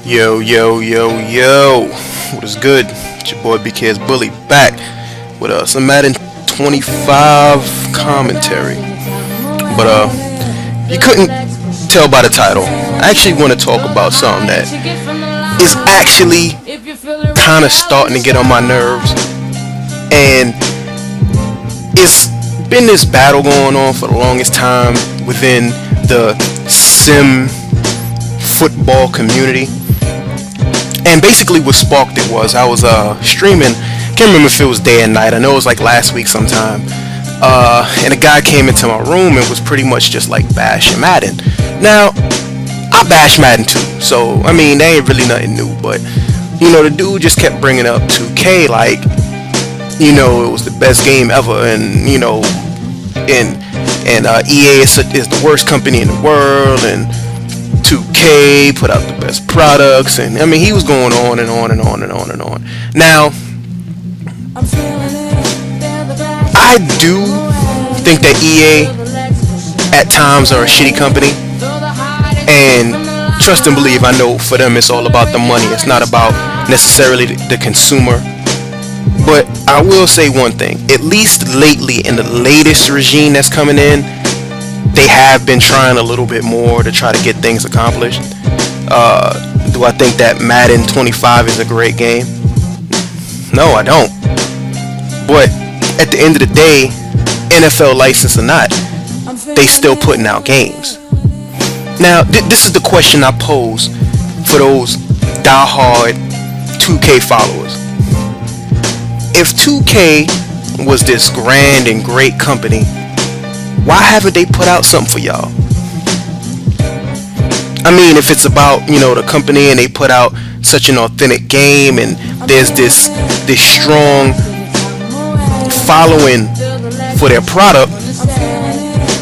Yo, yo, yo, yo. What is good? It's your boy BK's Bully back with some Madden 25 commentary. But you couldn't tell by the title. I actually want to talk about something that is actually kind of starting to get on my nerves. And it's been this battle going on for the longest time within the sim football community. And basically what sparked it was I was streaming, can't remember if it was day and night, I know it was like last week sometime, and a guy came into my room and was pretty much just like bashing Madden. Now, I bash Madden too, so I mean, they ain't really nothing new, but you know, the dude just kept bringing up 2K like, you know, it was the best game ever, and you know, and EA is the worst company in the world, and 2K put out the best products, and I mean, he was going on and on and on and on and on. Now, I do think that EA at times are a shitty company, and trust and believe, I know for them it's all about the money. It's not about necessarily the consumer. But I will say one thing, at least lately in the latest regime that's coming in, they have been trying a little bit more to try to get things accomplished. Do I think that Madden 25 is a great game? No, I don't. But at the end of the day, NFL license or not, they still putting out games. Now, this is the question I pose for those diehard 2K followers. If 2K was this grand and great company, why haven't they put out something for y'all? I mean, if it's about, you know, the company and they put out such an authentic game and there's this strong following for their product,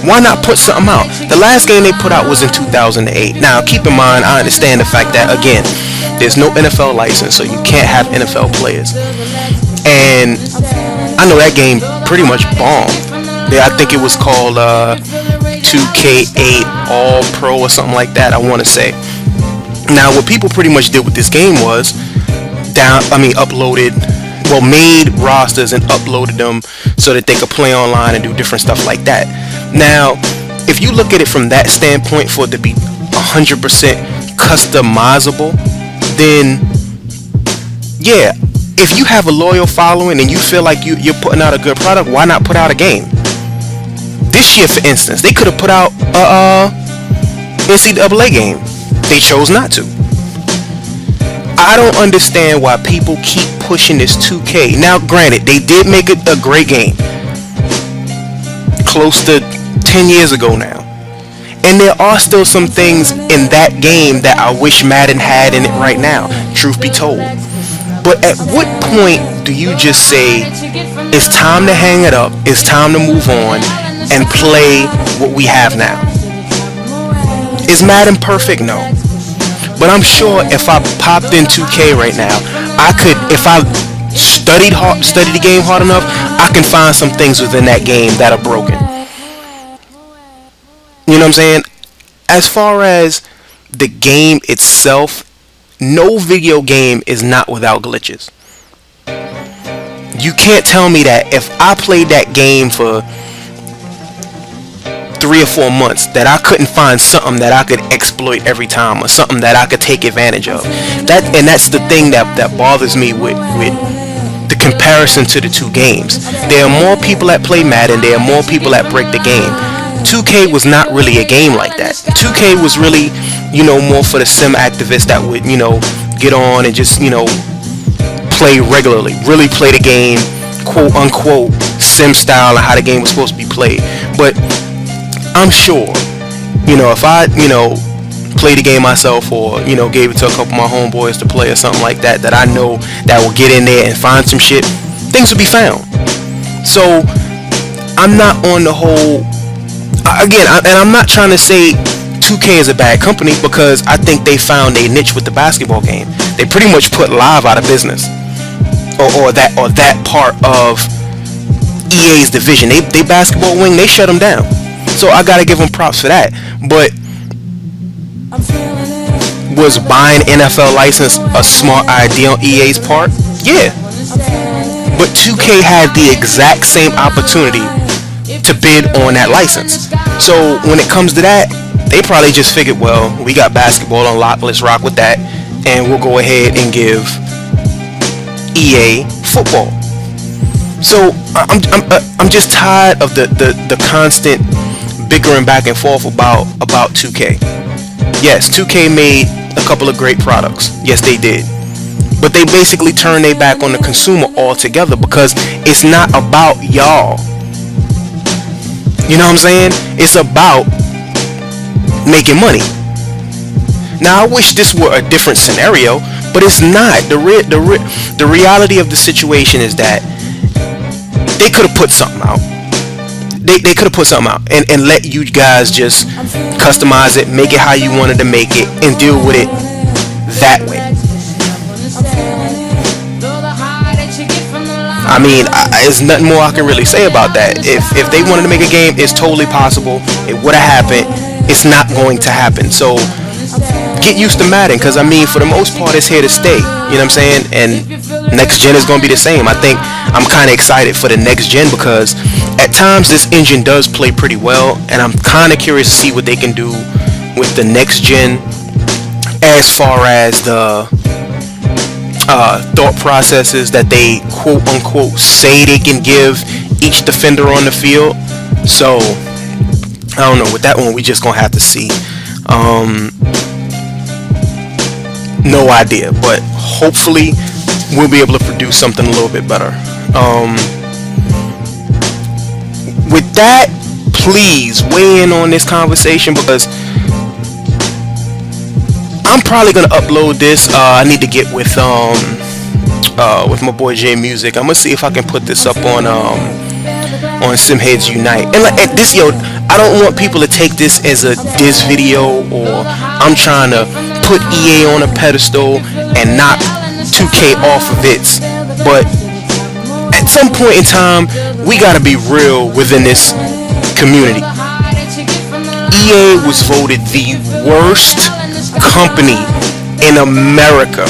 why not put something out? The last game they put out was in 2008. Now, keep in mind, I understand the fact that, again, there's no NFL license, so you can't have NFL players. And I know that game pretty much bombed. I think it was called 2K8 All Pro or something like that, I want to say. Now, what people pretty much did with this game was made rosters and uploaded them so that they could play online and do different stuff like that. Now, if you look at it from that standpoint, for it to be 100% customizable, then yeah, if you have a loyal following and you feel like you're putting out a good product, why not put out a game? This year, for instance, they could have put out a NCAA game. They chose not to. I don't understand why people keep pushing this 2K. Now, granted, they did make it a great game close to 10 years ago now. And there are still some things in that game that I wish Madden had in it right now, truth be told. But at what point do you just say, it's time to hang it up, it's time to move on, and play what we have now? Is Madden perfect? No. But I'm sure if I popped in 2K right now, I could, if I studied the game hard enough, I can find some things within that game that are broken. You know what I'm saying? As far as the game itself, no video game is not without glitches. You can't tell me that if I played that game for 3 or 4 months that I couldn't find something that I could exploit every time, or something that I could take advantage of. That's the thing that bothers me with the comparison to the two games. There are more people that play Madden, there are more people that break the game. 2K was not really a game like that. 2K was really, you know, more for the sim activists that would, you know, get on and just, you know, play regularly, really play the game, quote unquote, sim style, and how the game was supposed to be played. But I'm sure, you know, if I, you know, played the game myself, or, you know, gave it to a couple of my homeboys to play or something like that, that I know that will get in there and find some shit, things will be found. So I'm not on the whole, again, and I'm not trying to say 2K is a bad company, because I think they found a niche with the basketball game. They pretty much put live out of business, or that part of EA's division. They basketball wing, they shut them down. So I gotta give them props for that. But Was buying NFL license a smart idea on EA's part? Yeah. But 2K had the exact same opportunity to bid on that license. So when it comes to that, they probably just figured, well, we got basketball on lock, let's rock with that, and we'll go ahead and give EA football. So I'm just tired of the constant bickering back and forth about 2K. Yes, 2K made a couple of great products. Yes, they did. But they basically turned their back on the consumer altogether because it's not about y'all. You know what I'm saying? It's about making money. Now, I wish this were a different scenario, but it's not. The reality of the situation is that they could have put something out. They could have put something out and let you guys just customize it, make it how you wanted to make it, and deal with it that way. I mean, there's nothing more I can really say about that. If they wanted to make a game, it's totally possible. It would have happened. It's not going to happen. So get used to Madden, because I mean, for the most part, it's here to stay. You know what I'm saying? And next gen is going to be the same. I think I'm kind of excited for the next gen because at times this engine does play pretty well, and I'm kind of curious to see what they can do with the next gen as far as the thought processes that they quote unquote say they can give each defender on the field. So I don't know, with that one we just gonna have to see. No idea, but hopefully we'll be able to produce something a little bit better. With that, please weigh in on this conversation because I'm probably gonna upload this. I need to get with my boy J Music. I'm gonna see if I can put this up on Simheads Unite. And like at this, I don't want people to take this as a diss video or I'm trying to put EA on a pedestal and knock 2K off of it. But at some point in time, we gotta be real within this community. EA was voted the worst company in America.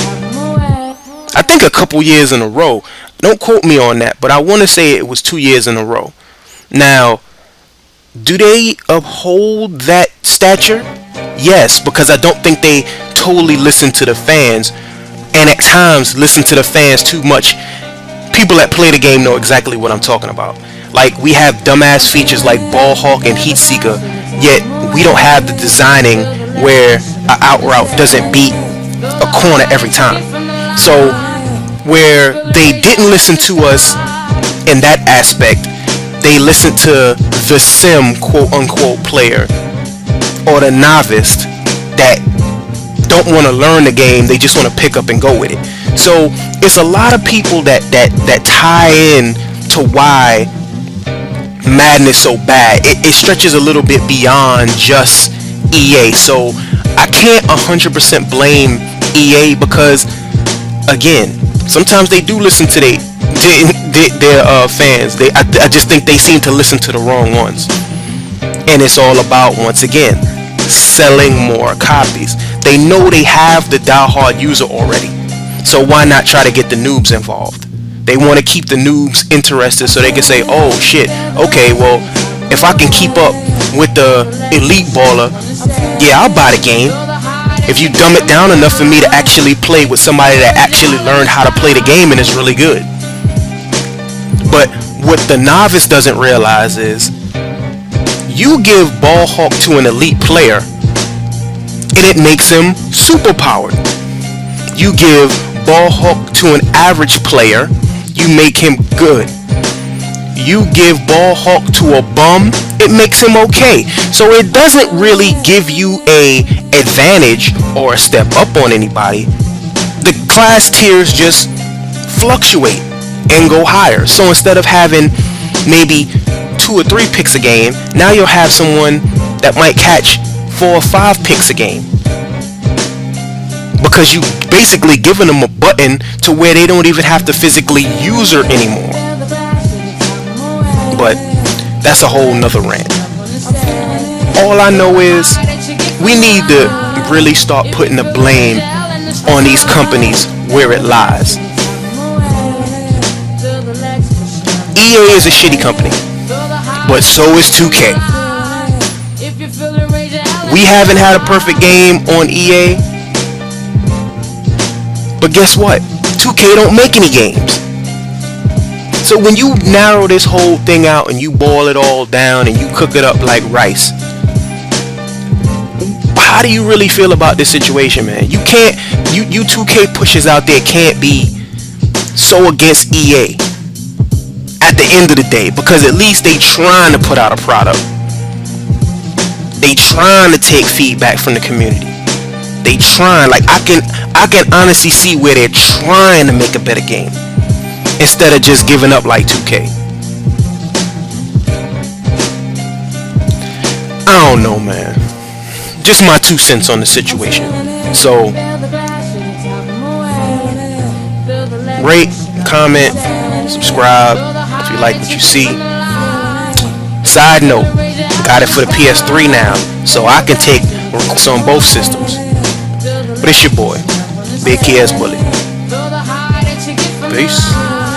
I think a couple years in a row. Don't quote me on that, but I want to say it was 2 years in a row. Now, do they uphold that stature? Yes, because I don't think they totally listen to the fans, and at times listen to the fans too much. People that play the game know exactly what I'm talking about. Like, we have dumbass features like Ball Hawk and Heat Seeker, yet we don't have the designing where an out route doesn't beat a corner every time. So where they didn't listen to us in that aspect, they listened to the sim quote unquote player or the novice that don't want to learn the game, they just want to pick up and go with it. So it's a lot of people that tie in to why Madden is so bad. It stretches a little bit beyond just EA. So I can't 100% blame EA because, again, sometimes they do listen to their fans. I just think they seem to listen to the wrong ones. And it's all about, once again, selling more copies. They know they have the diehard user already. So why not try to get the noobs involved? They want to keep the noobs interested so they can say, oh shit, okay, well, if I can keep up with the elite baller, yeah, I'll buy the game. If you dumb it down enough for me to actually play with somebody that actually learned how to play the game and is really good. But what the novice doesn't realize is you give ball hawk to an elite player and it makes him super powered. You give ball hawk to an average player, you make him good. You give ball hawk to a bum, it makes him okay. So it doesn't really give you a advantage or a step up on anybody. The class tiers just fluctuate and go higher. So instead of having maybe 2 or 3 picks a game, now you'll have someone that might catch 4 or 5 picks a game, because you basically giving them a button to where they don't even have to physically use her anymore. But that's a whole nother rant. All I know is we need to really start putting the blame on these companies where it lies. EA is a shitty company, but so is 2K. We haven't had a perfect game on EA, but guess what? 2K don't make any games. So when you narrow this whole thing out and you boil it all down and you cook it up like rice, how do you really feel about this situation, man? You can't, you 2K pushers out there can't be so against EA at the end of the day, because at least they trying to put out a product. They trying to take feedback from the community. They trying, like I can honestly see where they're trying to make a better game instead of just giving up like 2K. I don't know, man. Just my 2 cents on the situation. So rate, comment, subscribe if you like what you see. Side note, got it for the PS3 now, so I can take requests on both systems. But it's your boy, Big Kids Bully. Peace.